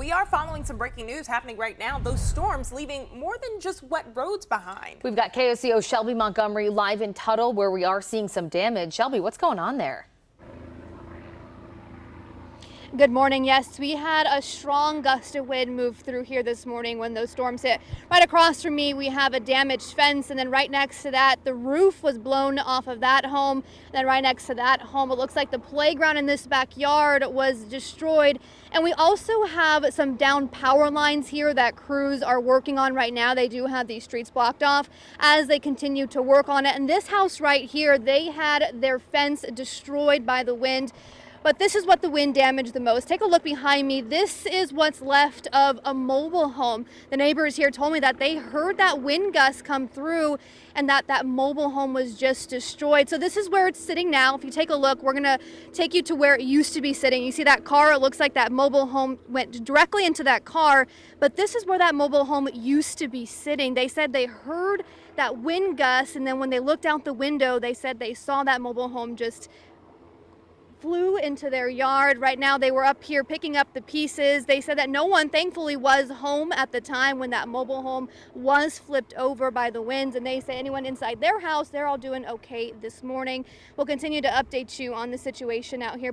we are following some breaking news happening right now. Those storms leaving more than just wet roads behind. We've got KOCO Shelby Montgomery live in Tuttle, where we are seeing some damage. Shelby, what's going on there? Good morning. Yes, we had a strong gust of wind move through here this morning when those storms hit. Right across from me, we have a damaged fence, and then right next to that, the roof was blown off of that home. And then right next to that home, it looks like the playground in this backyard was destroyed. And we also have some down power lines here that crews are working on right now. They do have these streets blocked off as they continue to work on it. And this house right here, they had their fence destroyed by the wind. But this is what the wind damaged the most. Take a look behind me. This is what's left of a mobile home. The neighbors here told me that they heard that wind gust come through and that mobile home was just destroyed. So this is where it's sitting now. If you take a look, we're gonna take you to where it used to be sitting. You see that car? It looks like that mobile home went directly into that car, but this is where that mobile home used to be sitting. They said they heard that wind gust, and then when they looked out the window, they said they saw that mobile home just flew into their yard. Right now they were up here picking up the pieces. They said that no one thankfully was home at the time when that mobile home was flipped over by the winds, and they say anyone inside their house, they're all doing okay this morning. We'll continue to update you on the situation out here.